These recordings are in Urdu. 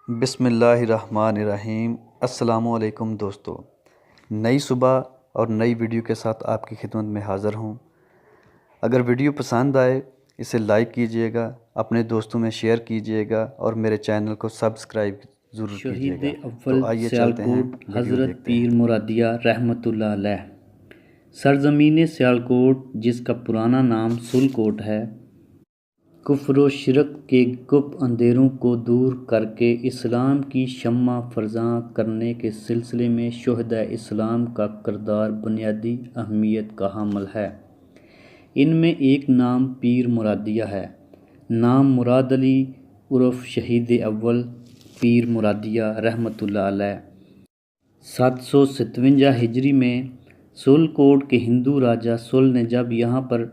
بسم اللہ الرحمن الرحیم۔ السلام علیکم دوستو، نئی صبح اور نئی ویڈیو کے ساتھ آپ کی خدمت میں حاضر ہوں۔ اگر ویڈیو پسند آئے اسے لائک کیجئے گا، اپنے دوستوں میں شیئر کیجئے گا اور میرے چینل کو سبسکرائب ضرور کیجئے شہید گا۔ اول تو آئیے چلتے ہیں، سیالکوٹ ویڈیو حضرت دیکھتے ہیں۔ پیر مرادیہ رحمۃ اللہ علیہ۔ سرزمین سیالکوٹ، جس کا پرانا نام سلکوٹ ہے، کفر و شرک کے گپ اندھیروں کو دور کر کے اسلام کی شمع فرزاں کرنے کے سلسلے میں شہدائے اسلام کا کردار بنیادی اہمیت کا حامل ہے۔ ان میں ایک نام پیر مرادیہ ہے۔ نام مراد علی عرف شہید اول پیر مرادیہ رحمۃ اللہ علیہ 757 ہجری میں سلکوٹ کے ہندو راجا سل نے جب یہاں پر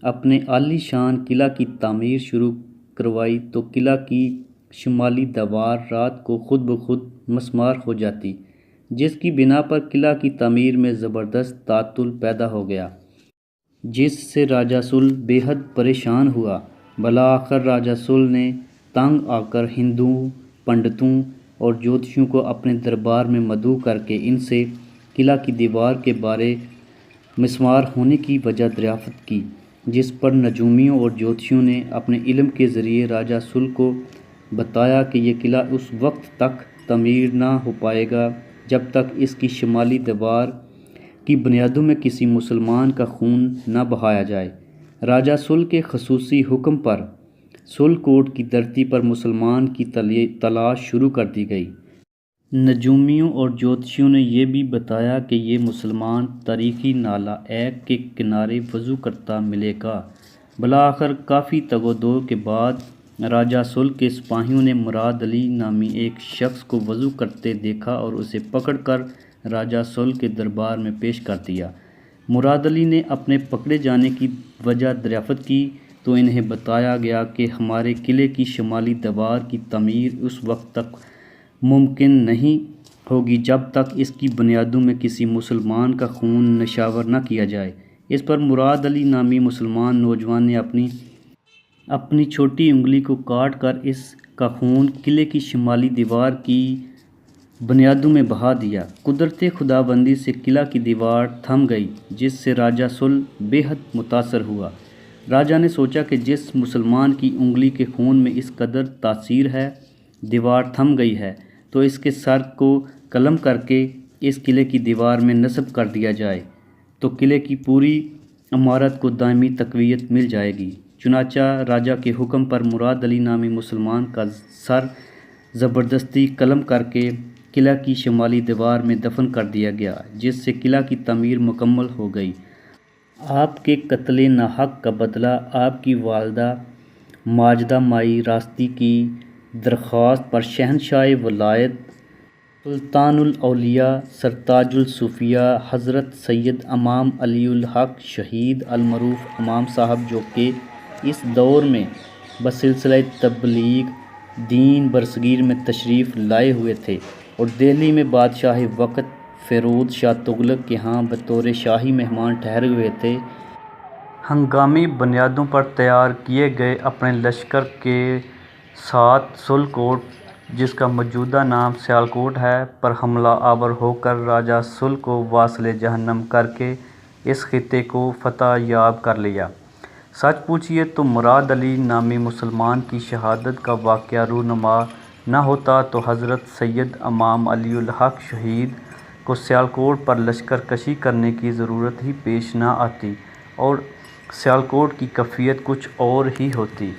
اپنے عالی شان قلعہ کی تعمیر شروع کروائی تو قلعہ کی شمالی دیوار رات کو خود بخود مسمار ہو جاتی، جس کی بنا پر قلعہ کی تعمیر میں زبردست تعطل پیدا ہو گیا، جس سے راجا سل بے حد پریشان ہوا۔ بالآخر راجا سل نے تنگ آ کر ہندو پنڈتوں اور جوتشیوں کو اپنے دربار میں مدعو کر کے ان سے قلعہ کی دیوار کے بارے مسمار ہونے کی وجہ دریافت کی، جس پر نجومیوں اور جوتشیوں نے اپنے علم کے ذریعے راجا سل کو بتایا کہ یہ قلعہ اس وقت تک تعمیر نہ ہو پائے گا جب تک اس کی شمالی دیوار کی بنیادوں میں کسی مسلمان کا خون نہ بہایا جائے۔ راجا سل کے خصوصی حکم پر سلکوٹ کی دھرتی پر مسلمان کی تلاش شروع کر دی گئی۔ نجومیوں اور جوتشیوں نے یہ بھی بتایا کہ یہ مسلمان تاریخی نالہ ایک کے کنارے وضو کرتا ملے گا۔ بالآخر کافی تگ و دو کے بعد راجا سل کے سپاہیوں نے مراد علی نامی ایک شخص کو وضو کرتے دیکھا اور اسے پکڑ کر راجا سل کے دربار میں پیش کر دیا۔ مراد علی نے اپنے پکڑے جانے کی وجہ دریافت کی تو انہیں بتایا گیا کہ ہمارے قلعے کی شمالی دیوار کی تعمیر اس وقت تک ممکن نہیں ہوگی جب تک اس کی بنیادوں میں کسی مسلمان کا خون نشاور نہ کیا جائے۔ اس پر مراد علی نامی مسلمان نوجوان نے اپنی چھوٹی انگلی کو کاٹ کر اس کا خون قلعے کی شمالی دیوار کی بنیادوں میں بہا دیا۔ قدرت خداوندی سے قلعہ کی دیوار تھم گئی، جس سے راجا سل بے حد متاثر ہوا۔ راجا نے سوچا کہ جس مسلمان کی انگلی کے خون میں اس قدر تاثیر ہے، دیوار تھم گئی ہے، تو اس کے سر کو قلم کر کے اس قلعے کی دیوار میں نصب کر دیا جائے تو قلعے کی پوری عمارت کو دائمی تقویت مل جائے گی۔ چنانچہ راجا کے حکم پر مراد علی نامی مسلمان کا سر زبردستی قلم کر کے قلعہ کی شمالی دیوار میں دفن کر دیا گیا، جس سے قلعہ کی تعمیر مکمل ہو گئی۔ آپ کے قتل ناحق کا بدلہ آپ کی والدہ ماجدہ مائی راستی کی درخواست پر شہنشاہ ولایت سلطان الاولیاء سرتاج الصوفیاء حضرت سید امام علی الحق شہید المعروف امام صاحب، جو کہ اس دور میں بسلسلہ تبلیغ دین برصغیر میں تشریف لائے ہوئے تھے اور دہلی میں بادشاہ وقت فیروز شاہ تغلق کے ہاں بطور شاہی مہمان ٹھہرے ہوئے تھے، ہنگامی بنیادوں پر تیار کیے گئے اپنے لشکر کے ساتھ سلکوٹ، جس کا موجودہ نام سیالکوٹ ہے، پر حملہ آور ہو کر راجا سل کو واصل جہنم کر کے اس خطے کو فتح یاب کر لیا۔ سچ پوچھیے تو مراد علی نامی مسلمان کی شہادت کا واقعہ رونما نہ ہوتا تو حضرت سید امام علی الحق شہید کو سیالکوٹ پر لشکر کشی کرنے کی ضرورت ہی پیش نہ آتی اور سیالکوٹ کی کیفیت کچھ اور ہی ہوتی۔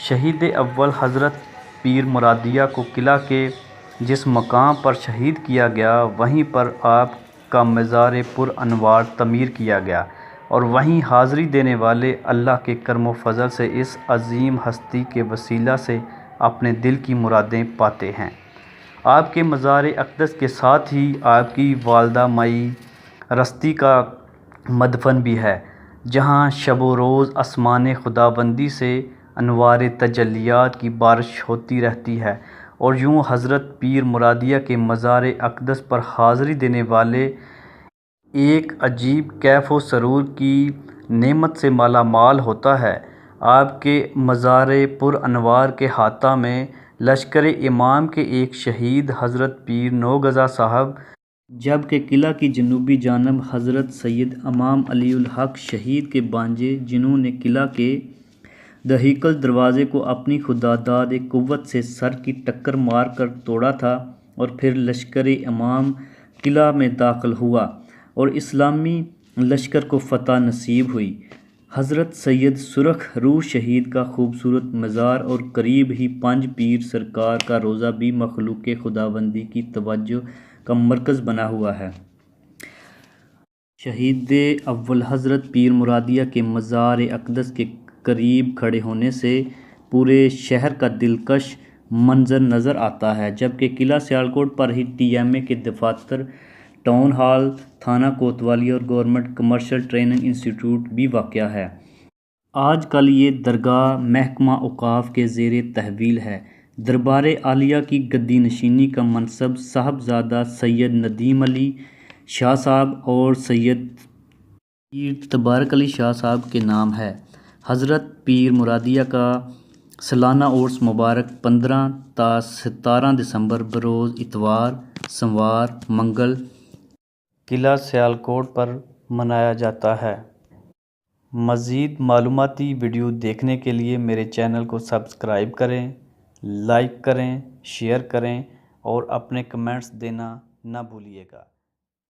شہید اول حضرت پیر مرادیہ کو قلعہ کے جس مقام پر شہید کیا گیا، وہیں پر آپ کا مزار پر انوار تعمیر کیا گیا اور وہیں حاضری دینے والے اللہ کے کرم و فضل سے اس عظیم ہستی کے وسیلہ سے اپنے دل کی مرادیں پاتے ہیں۔ آپ کے مزار اقدس کے ساتھ ہی آپ کی والدہ مائی رستی کا مدفن بھی ہے، جہاں شب و روز آسمان خداوندی سے انوار تجلیات کی بارش ہوتی رہتی ہے اور یوں حضرت پیر مرادیہ کے مزار اقدس پر حاضری دینے والے ایک عجیب کیف و سرور کی نعمت سے مالا مال ہوتا ہے۔ آپ کے مزار پر انوار کے احاطہ میں لشکر امام کے ایک شہید حضرت پیر نوگزا صاحب، جبکہ قلعہ کی جنوبی جانب حضرت سید امام علی الحق شہید کے بانجے، جنہوں نے قلعہ کے دہیکل دروازے کو اپنی خداداد قوت سے سر کی ٹکر مار کر توڑا تھا، اور پھر لشکر امام قلعہ میں داخل ہوا اور اسلامی لشکر کو فتح نصیب ہوئی۔ حضرت سید سرخ روح شہید کا خوبصورت مزار اور قریب ہی پنج پیر سرکار کا روضہ بھی مخلوق خداوندی کی توجہ کا مرکز بنا ہوا ہے۔ شہید اول حضرت پیر مرادیہ کے مزار اقدس کے قریب کھڑے ہونے سے پورے شہر کا دلکش منظر نظر آتا ہے، جبکہ قلعہ سیالکوٹ پر ہی TMA کے دفاتر، ٹاؤن ہال، تھانہ کوتوالی اور گورنمنٹ کمرشل ٹریننگ انسٹیٹیوٹ بھی واقع ہے۔ آج کل یہ درگاہ محکمہ اوقاف کے زیر تحویل ہے۔ دربار عالیہ کی گدی نشینی کا منصب صاحبزادہ سید ندیم علی شاہ صاحب اور سید پیر تبارک علی شاہ صاحب کے نام ہے۔ حضرت پیر مرادیہ کا سالانہ عرس مبارک 15 تا 17 دسمبر بروز اتوار، سوموار، منگل قلعہ سیالکوٹ پر منایا جاتا ہے۔ مزید معلوماتی ویڈیو دیکھنے کے لیے میرے چینل کو سبسکرائب کریں، لائک کریں، شیئر کریں اور اپنے کمنٹس دینا نہ بھولیے گا۔